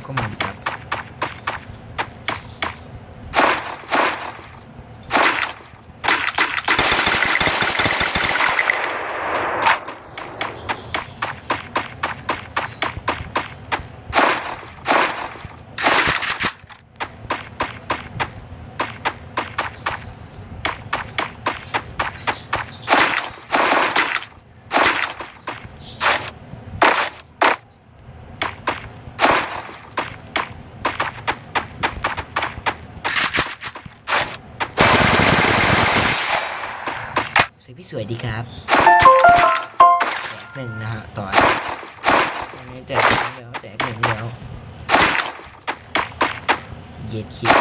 ก็มาดีครับพี่สวยดีครับแตกหนึ่งนะฮะต่ออันนี้แตกหนึ่งแล้วแตกหนึ่งแล้วเย็ดคิด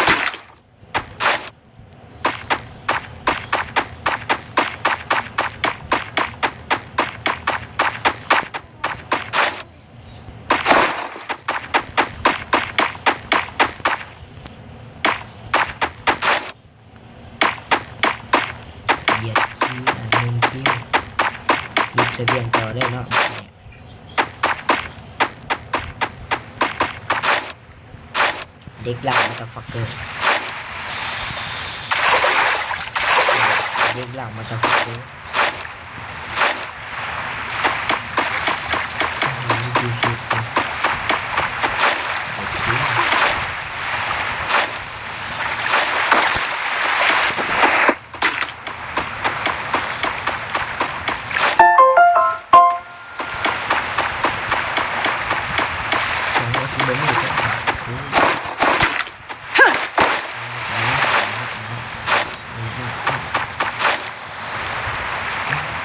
เย็ดคิดอันนึงคิวหยิบเสบียงต่อได้เนาะเด็กหลังมาตาฟักเกอร์เด็กหลังมาตาฟักเกอร์ดูชุด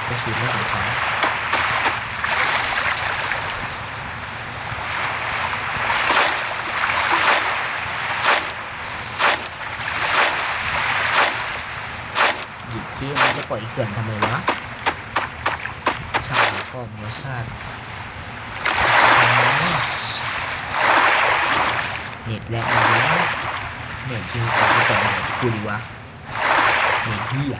ก็ฉีดไม่ถึงเขาหยิบขี้มันจะปล่อยเขื่อนทำไมวะชาติพ่อมัวชาติเน็ตแรงเลยเน็ตจริงแต่ไม่ต่อกูดีวะเน็ตเหี้ย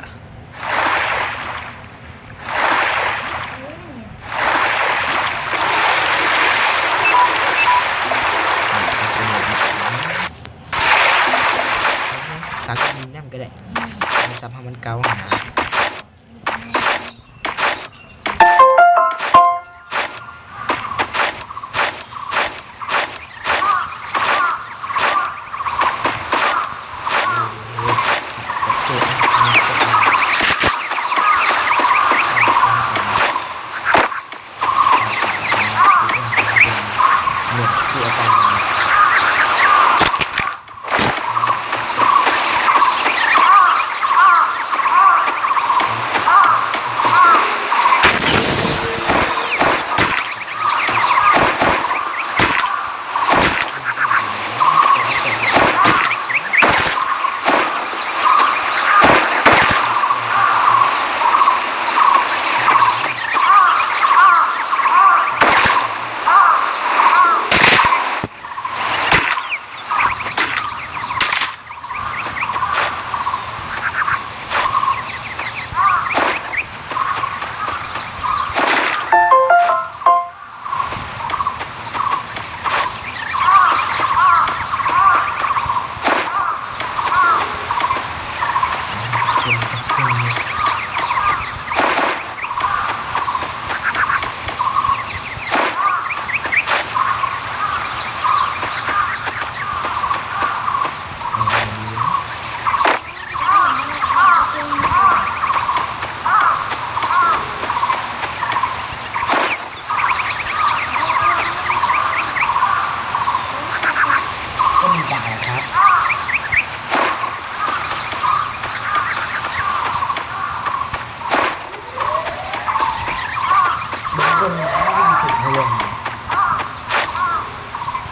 ซักดินน้ำก็ได้มันซับให้มันเกาหา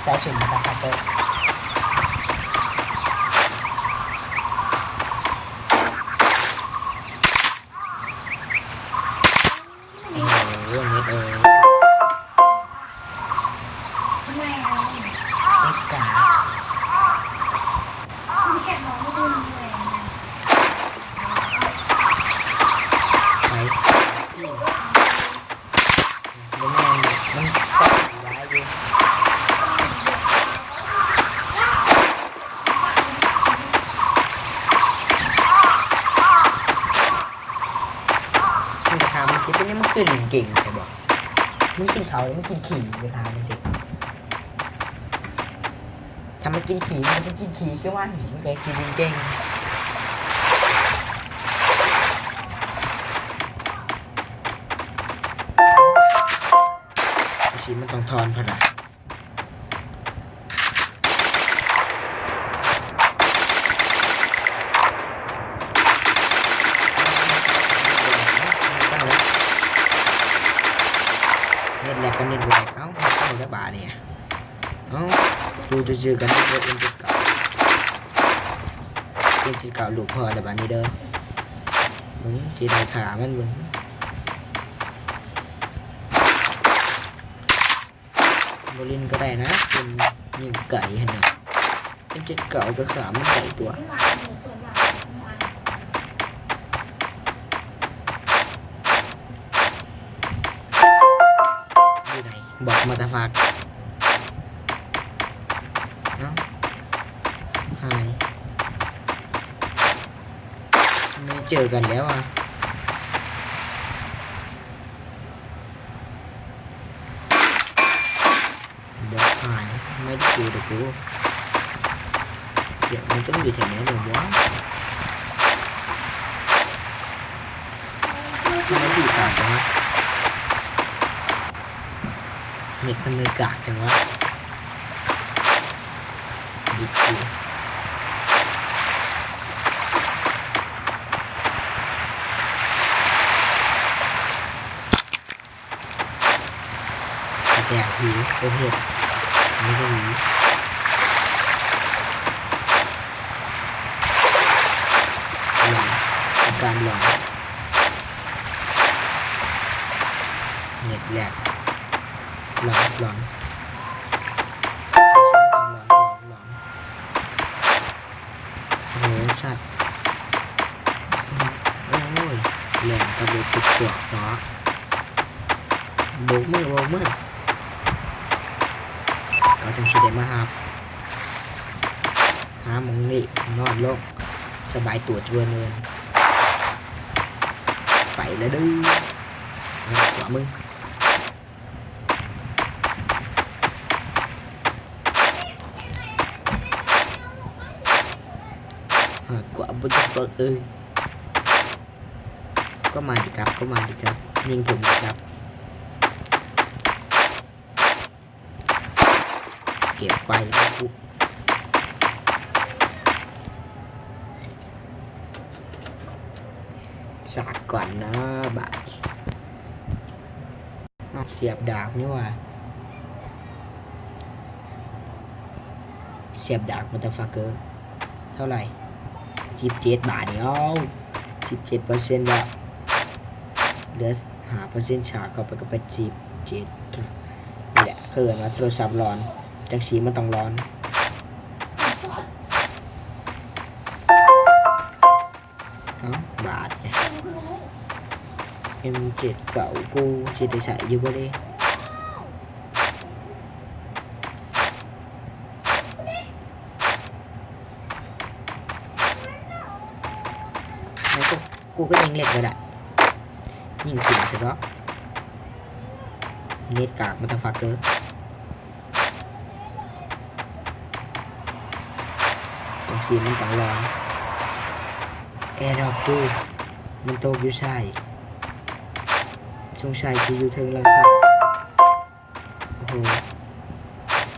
สายชุนนะครับเต้เรื่องนี้ไม่กล้าไป คือลิงเก่งใช่บอกมึงกินเขาแล้วมึงกินขี่เวลามันเด็กทำมากินขี่มันกินขี่แค่ว่าหินเลยกินลิงเก่งชีมันต้องทอนพละเน็ตแหลกกันเน็ตแหลกเอ้าเข้าได้บาเนี่ยเอ้าดูจะเจอกันเน็ตเอ็นจุดเก่าเอ็นจุดเก่าลูกพ่อได้บานี้เด้อมึงที่ได้ขามันมึงบรินก็ได้นะเป็นยิงไก่ฮะเนี่ยเอ็นจุดเก่าไปขามันไก่ตัวบอกมาตาฝากเนาะหายไม่เจอกันแล้วอ่ะบอกหายไม่ได้เจอแต่กูเดี๋ยวมันต้องอยู่แถวนี้เลยวะไม่ดีกาจังวะเน็ตมันเลยกากจังวะดิกูแจกหิวโอเคไม่ใช่หิวหลอนอาการหลอนเน็ตแหลกหลอนหลอนโอ้โหชัดโอ้ยแหลมกระโดดติดตัวเนาะโบกมือโบกมือก็จังสิได้มาหาหมองนี่นอนโลกสบายตัวจวนเงินไปแล้วดื้อกว่ามึงกว่าบุญเปิดก็มาดิครับก็มาดิครับยิงผมครับเก็บไปปุ๊บสากก่อนนะบ่ายเสียบดาบนี่ว่าเสียบดาบมันจะฟักเกอร์เท่าไหร่17 บาทเนี่ยเอา17%แล้วเหลือ5%ฉากเข้าไปก็เป็น17นี่แหละคือว่าโทรศัพท์ร้อนจังสีมันต้องร้อนบาทเนี่ย M7 เก่ากูจะได้ใส่อยู่บ่ได้กูก็ยิงเล็กก็ได้ยิงถึงใช่ปะเน็ตกากมันจะฟักเกอร์จังสีมันต้องร้อนแอร์ดรอปตู้มันโตอยู่ใช่ชงชัยที่อยู่ถึงแล้วครับโอ้โห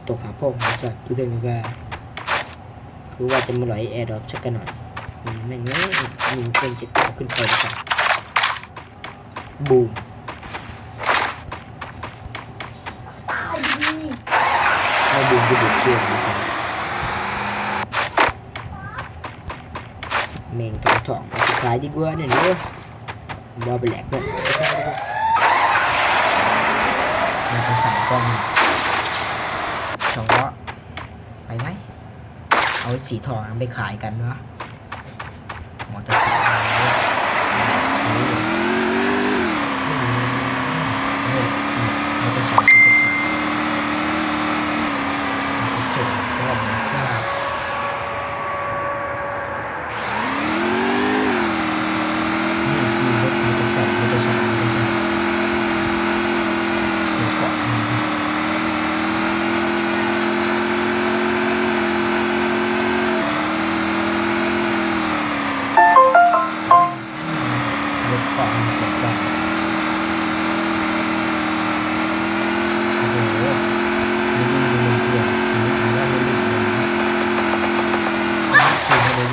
ตกหาพ่อผมจัดอยู่ถึงนี่ก็คือว่าจะมาไหลแอร์ดรอปชักกันหน่อยแม่งเนี่ยยิงเป็นจิตต่อขึ้นไปครับบูมเอาบูมไปดูดเชือกนะครับเมงทองทองสุดท้ายดีกว่าเนี่ยเนอะว่าไปแหลกเนี่ยมันไปสั่งกล้อง2 ล้อไปไหมเอาสีทองไปขายกันวะมอเตอร์ไซค์มอเตอร์ไซค์ที่ไปขายมันจะจบก็ไม่ทราบนี่คือรถมอเตอร์ไซค์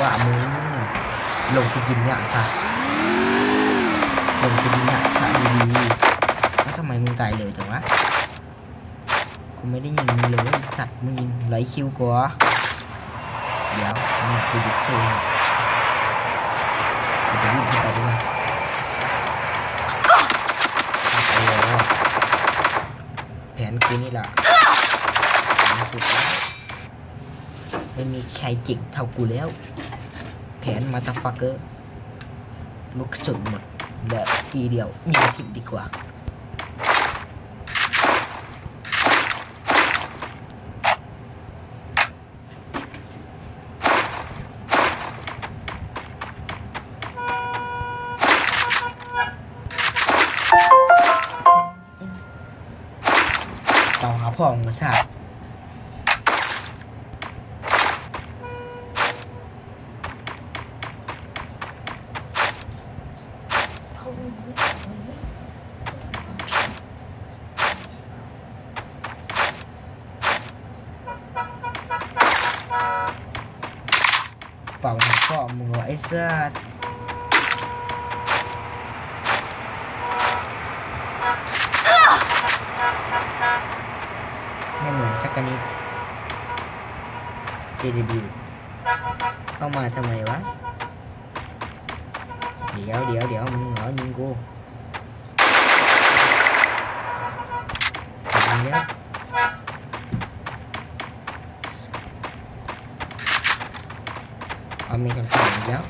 ว่ามึงลงไปกินเนี่ยซะลงไปกินเนี่ยซะดีๆแล้วทำไมมึงตายเลยจังวะกูไม่ได้ยิงมึงเลยสัตว์มึงยิงไหลคิวกว่าเดี๋ยวนี่กูดิเคกูจะวิ่งขึ้นไปด้วยแผนกูนี่แหละไม่มีใครเจ๋งเท่ากูแล้วแผนมาตาฟักเกอร์ลูกกระสุนหมดเหลือทีเดียวยิงทิมดีกว่าต่อหาพ่อมึงมาทราบเป่าหาพ่อมึงไอ้สัสไม่เหมือนสักกนิด JW เข้ามาทำไมวะเดี๋ยวมึงเหรอยิงกูยิงแล้วเอามีคำสั่งแล้ว